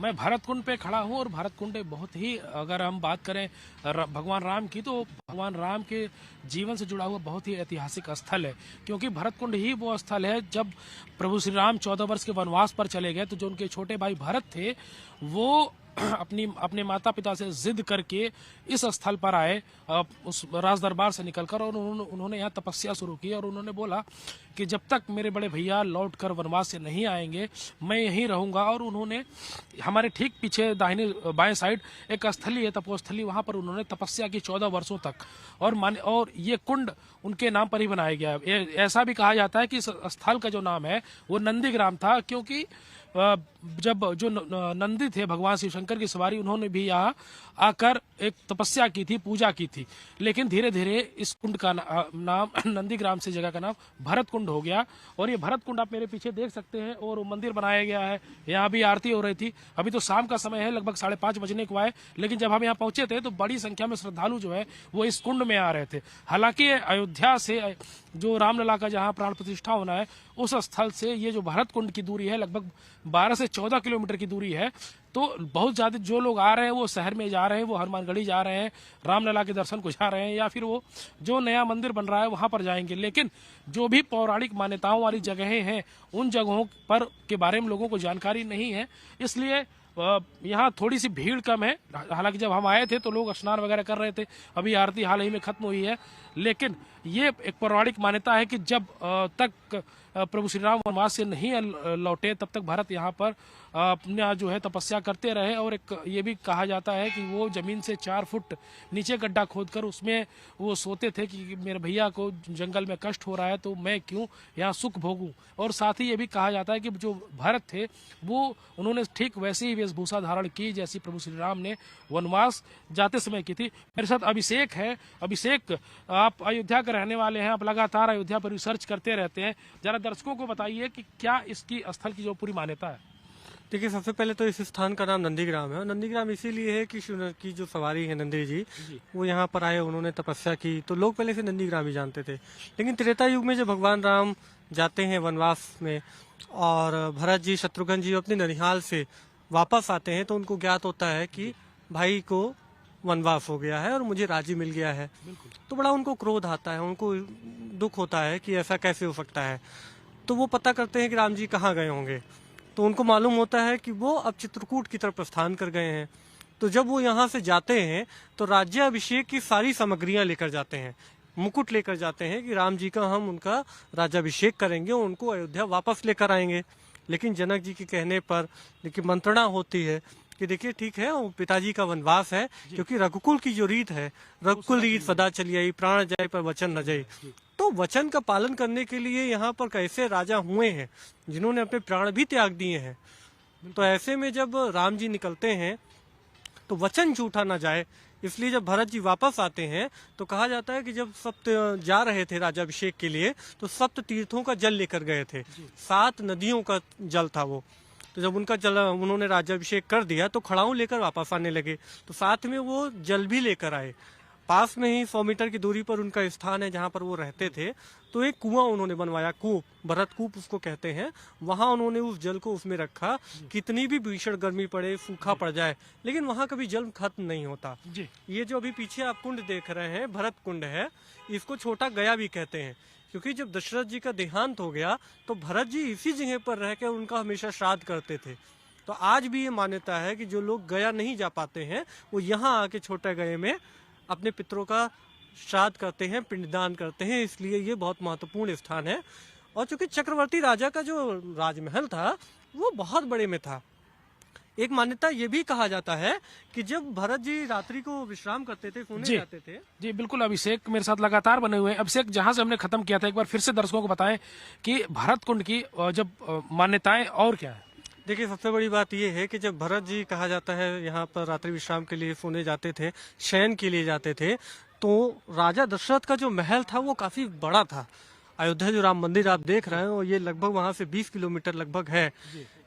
मैं भरत कुंड पे खड़ा हूँ और भरत कुंड बहुत ही, अगर हम बात करें भगवान राम की, तो भगवान राम के जीवन से जुड़ा हुआ बहुत ही ऐतिहासिक स्थल है। क्योंकि भरत कुंड ही वो स्थल है जब प्रभु श्री राम 14 वर्ष के वनवास पर चले गए, तो जो उनके छोटे भाई भरत थे वो अपने माता पिता से जिद करके इस स्थल पर आए, उस राज दरबार से निकलकर, और उन्होंने यहाँ तपस्या शुरू की। और उन्होंने बोला कि जब तक मेरे बड़े भैया लौटकर वनवास से नहीं आएंगे मैं यहीं रहूंगा। और उन्होंने हमारे ठीक पीछे दाहिने बाएं साइड एक स्थली है, तपोस्थली, वहां पर उन्होंने तपस्या की 14 वर्षों तक। और ये कुंड उनके नाम पर ही बनाया गया है। ऐसा भी कहा जाता है कि इस स्थल का जो नाम है वो नंदीग्राम था, क्योंकि जब जो नंदी थे भगवान शिव शंकर की सवारी, उन्होंने भी यहाँ आकर एक तपस्या की थी, पूजा की थी। लेकिन धीरे धीरे इस कुंड का नाम नंदीग्राम से जगह का नाम भरत कुंड हो गया। और ये भरत कुंड आप मेरे पीछे देख सकते हैं, और मंदिर बनाया गया है। यहाँ भी आरती हो रही थी। अभी तो शाम का समय है, लगभग 5:30 बजने को आए, लेकिन जब हम यहाँ पहुंचे थे तो बड़ी संख्या में श्रद्धालु जो है वो इस कुंड में आ रहे थे। हालांकि अयोध्या से जो रामलला का जहाँ प्राण प्रतिष्ठा होना है, उस स्थल से ये जो भरत कुंड की दूरी है लगभग 12 से 14 किलोमीटर की दूरी है। तो बहुत ज्यादा जो लोग आ रहे हैं वो शहर में जा रहे हैं, वो हनुमानगढ़ी जा रहे हैं, रामलला के दर्शन को जा रहे हैं, या फिर वो जो नया मंदिर बन रहा है वहां पर जाएंगे। लेकिन जो भी पौराणिक मान्यताओं वाली जगहें हैं, उन जगहों पर के बारे में लोगों को जानकारी नहीं है, इसलिए यहाँ थोड़ी सी भीड़ कम है। हालांकि जब हम आए थे तो लोग स्नान वगैरह कर रहे थे, अभी आरती हाल ही में खत्म हुई है। लेकिन ये एक पौराणिक मान्यता है कि जब तक प्रभु श्री राम वनवास से नहीं लौटे तब तक भरत यहाँ पर अपना जो है तपस्या करते रहे। और एक ये भी कहा जाता है कि वो जमीन से 4 फुट नीचे गड्ढा खोदकर उसमें वो सोते थे कि मेरे भैया को जंगल में कष्ट हो रहा है तो मैं क्यों यहाँ सुख भोगूं। और साथ ही ये भी कहा जाता है कि जो भरत थे वो उन्होंने ठीक वैसे ही वेशभूषा धारण की जैसी प्रभु श्री राम ने वनवास जाते समय की थी। मेरे साथ अभिषेक है। अभिषेक, आप अयोध्या के रहने वाले हैं, आप लगातार अयोध्या पर रिसर्च करते रहते हैं, जरा दर्शकों को बताइए कि क्या इसकी स्थल की जो पूरी मान्यता है। देखिए, सबसे पहले तो इस स्थान का नाम नंदीग्राम है, और नंदीग्राम इसीलिए है कि की जो सवारी है नंदी जी, वो यहाँ पर आए, उन्होंने तपस्या की, तो लोग पहले से नंदीग्राम ही जानते थे। लेकिन त्रेता युग में जब भगवान राम जाते हैं वनवास में और भरत जी, शत्रुघ्न जी अपने ननिहाल से वापस आते हैं, तो उनको ज्ञात होता है कि भाई को वनवास हो गया है और मुझे राज्य मिल गया है। तो बड़ा उनको क्रोध आता है, उनको दुख होता है कि ऐसा कैसे हो सकता है। तो वो पता करते हैं कि राम जी कहाँ गए होंगे, तो उनको मालूम होता है कि वो अब चित्रकूट की तरफ प्रस्थान कर गए हैं। तो जब वो यहाँ से जाते हैं तो राज्याभिषेक की सारी सामग्रियां लेकर जाते हैं, मुकुट लेकर जाते हैं कि राम जी का हम उनका राज्याभिषेक करेंगे, उनको अयोध्या वापस लेकर आएंगे। लेकिन जनक जी के कहने पर देखिए मंत्रणा होती है कि देखिए ठीक है, वो पिताजी का वनवास है, क्योंकि रघुकुल की जो रीत है, रघुकुल रीत सदा चली आई, प्राण जाए पर वचन न जाए। तो वचन का पालन करने के लिए यहाँ पर कैसे राजा हुए हैं जिन्होंने अपने प्राण भी त्याग दिए हैं। तो ऐसे में जब राम जी निकलते हैं तो वचन झूठा ना जाए, इसलिए जब भरत जी वापस आते हैं तो कहा जाता है कि जब सप्त जा रहे थे राज्याभिषेक के लिए तो सप्त तीर्थों का जल लेकर गए थे, 7 नदियों का जल था वो। तो जब उनका जल उन्होंने राज्याभिषेक कर दिया तो खड़ाऊ लेकर वापस आने लगे, तो साथ में वो जल भी लेकर आए। पास में ही 100 मीटर की दूरी पर उनका स्थान है जहाँ पर वो रहते थे। तो एक कुआं उन्होंने बनवाया, कूप, भरत कूप उसको कहते हैं। वहां उन्होंने उस जल को उसमें रखा, कितनी भी भीषण गर्मी पड़े, सूखा पड़ जाए, लेकिन वहां कभी जल खत्म नहीं होता। ये जो अभी पीछे आप कुंड देख रहे हैं भरत कुंड है, इसको छोटा गया भी कहते हैं, क्योंकि जब दशरथ जी का देहांत हो गया तो भरत जी इसी जगह पर रहकर उनका हमेशा श्राद्ध करते थे। तो आज भी ये मान्यता है कि जो लोग गया नहीं जा पाते हैं वो यहाँ आके छोटे गए में अपने पितरों का श्राद्ध करते हैं, पिंडदान करते हैं, इसलिए ये बहुत महत्वपूर्ण स्थान है। और चूंकि चक्रवर्ती राजा का जो राजमहल था वो बहुत बड़े में था। एक मान्यता ये भी कहा जाता है कि जब भरत जी रात्रि को विश्राम करते थे, सोने जाते थे। जी बिल्कुल, अभिषेक मेरे साथ लगातार बने हुए हैं। अभिषेक, जहां से हमने खत्म किया था, एक बार फिर से दर्शकों को बताएं कि भरत कुंड की जब मान्यताएं और क्या है। देखिए, सबसे बड़ी बात यह है कि जब भरत जी कहा जाता है यहाँ पर रात्रि विश्राम के लिए सोने जाते थे, शयन के लिए जाते थे, तो राजा दशरथ का जो महल था वो काफी बड़ा था। अयोध्या जो राम मंदिर आप देख रहे हैं ये लगभग वहां से 20 किलोमीटर लगभग है,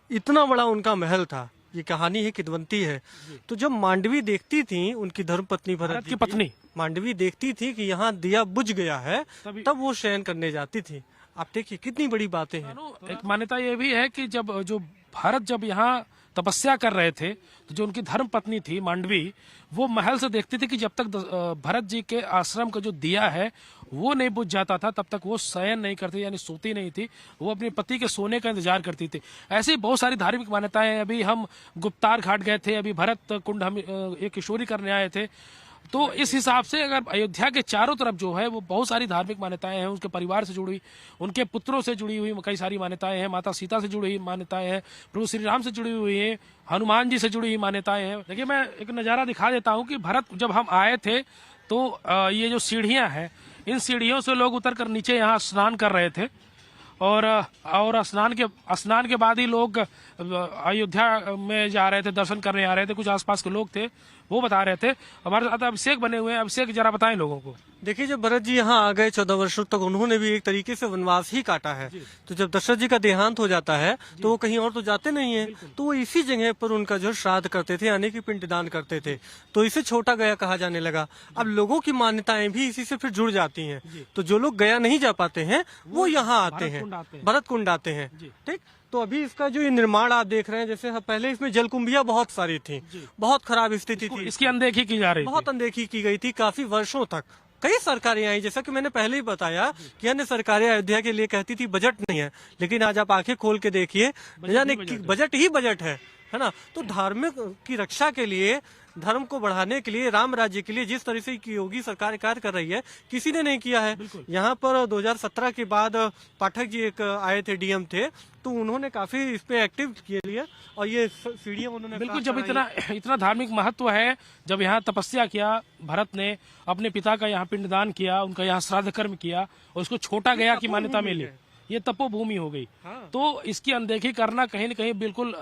इतना बड़ा उनका महल था। ये कहानी है, किदवंती है। तो जब मांडवी देखती थी, उनकी धर्मपत्नी भरत की पत्नी मांडवी देखती थी कि यहाँ दिया बुझ गया है, तब वो शयन करने जाती थी। आप देखिए कितनी बड़ी बातें हैं। एक मान्यता ये भी है कि जब जो भारत जब यहाँ तपस्या कर रहे थे, तो जो उनकी धर्म पत्नी थी मांडवी, वो महल से देखती थी कि जब तक भरत जी के आश्रम का जो दिया है वो नहीं बुझ जाता था, तब तक वो शयन नहीं करती, यानी सोती नहीं थी, वो अपने पति के सोने का इंतजार करती थी। ऐसी बहुत सारी धार्मिक मान्यताएं। अभी हम गुप्तार घाट गए थे, अभी भरत कुंड हम एक किशोरी करने आए थे। तो इस हिसाब से अगर अयोध्या के चारों तरफ जो है वो बहुत सारी धार्मिक मान्यताएं हैं, उनके परिवार से जुड़ी हुई, उनके पुत्रों से जुड़ी हुई कई सारी मान्यताएं हैं, माता सीता से जुड़ी हुई मान्यताएं हैं, प्रभु श्री राम से जुड़ी हुई है, हनुमान जी से जुड़ी हुई मान्यताएं हैं। देखिए, मैं एक नज़ारा दिखा देता हूँ कि भरत जब हम आए थे तो ये जो सीढ़ियाँ हैं, इन सीढ़ियों से लोग उतर कर नीचे यहाँ स्नान कर रहे थे, और स्नान के बाद ही लोग अयोध्या में जा रहे थे, दर्शन करने आ रहे थे। कुछ आसपास के लोग थे, वो बता रहे थे। हमारे साथ अभिषेक बने हुए हैं। अभिषेक, जरा बताएं लोगों को। देखिए, जब भरत जी यहाँ आ गए 14 वर्षों तक उन्होंने भी एक तरीके से वनवास ही काटा है। तो जब दशरथ जी का देहांत हो जाता है तो वो कहीं और तो जाते नहीं है, तो वो इसी जगह पर उनका जो श्राद्ध करते थे, यानी कि पिंडदान करते थे। तो इसे छोटा गया कहा जाने लगा। अब लोगों की मान्यताएं भी इसी से फिर जुड़ जाती हैं। तो जो लोग गया नहीं जा पाते हैं वो यहाँ आते हैं, भरत कुंड आते हैं। ठीक, तो अभी इसका जो ये निर्माण आप देख रहे हैं, जैसे पहले इसमें जलकुंभियां बहुत सारी थी, बहुत खराब स्थिति थी, इसकी अनदेखी की जा रही, बहुत अनदेखी की गई थी काफी वर्षों तक। कई सरकारें आई, जैसा कि मैंने पहले ही बताया कि अन्य सरकारें अयोध्या के लिए कहती थी बजट नहीं है, लेकिन आज आप आंखें खोल के देखिए, यानी बजट ही बजट है ना। तो धार्मिक की रक्षा के लिए, धर्म को बढ़ाने के लिए, राम राज्य के लिए जिस तरह से की योगी सरकार कार्य कर रही है, किसी ने नहीं किया है। यहाँ पर 2017 के बाद पाठक जी एक आए थे, डीएम थे, तो उन्होंने काफी इस पे एक्टिव किए लिए, और ये सीढ़ियां उन्होंने बिल्कुल। जब इतना धार्मिक महत्व है, जब यहाँ तपस्या किया भरत ने, अपने पिता का यहाँ पिंडदान किया, उनका यहाँ श्राद्ध कर्म किया, और उसको छोटा गया की मान्यता मिली, ये तपोभूमि हो गई। तो इसकी अनदेखी करना कहीं न कहीं बिल्कुल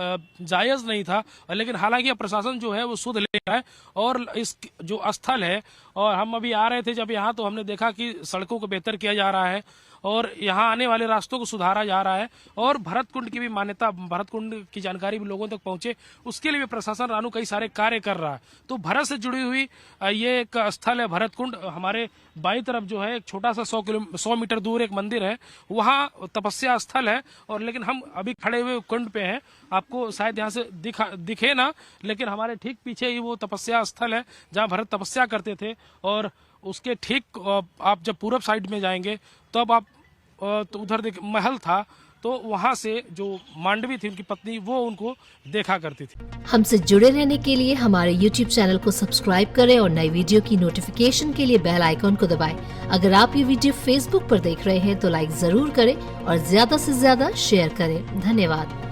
जायज नहीं था। लेकिन हालांकि प्रशासन जो है वो सुध ले रहा है, और इस जो स्थल है, और हम अभी आ रहे थे जब यहाँ, तो हमने देखा कि सड़कों को बेहतर किया जा रहा है, और यहाँ आने वाले रास्तों को सुधारा जा रहा है, और भरत कुंड की भी मान्यता, भरत कुंड की जानकारी भी लोगों तक पहुंचे, उसके लिए भी प्रशासन रानू कई सारे कार्य कर रहा है। तो भरत से जुड़ी हुई ये एक स्थल है भरत कुंड। हमारे बाईं तरफ जो है एक छोटा सा 100 मीटर दूर एक मंदिर है, वहाँ तपस्या स्थल है। और लेकिन हम अभी खड़े हुए कुंड पे हैं, आपको शायद यहाँ से दिखे ना, लेकिन हमारे ठीक पीछे ही वो तपस्या स्थल है जहाँ भरत तपस्या करते थे। और उसके ठीक आप जब पूरब साइड में जाएंगे तब आप तो उधर महल था, तो वहां से जो मांडवी थी उनकी पत्नी, वो उनको देखा करती थी। हमसे जुड़े रहने के लिए हमारे YouTube चैनल को सब्सक्राइब करें और नई वीडियो की नोटिफिकेशन के लिए बेल आइकॉन को दबाएं। अगर आप ये वीडियो Facebook पर देख रहे हैं तो लाइक जरूर करें और ज्यादा से ज्यादा शेयर करें। धन्यवाद।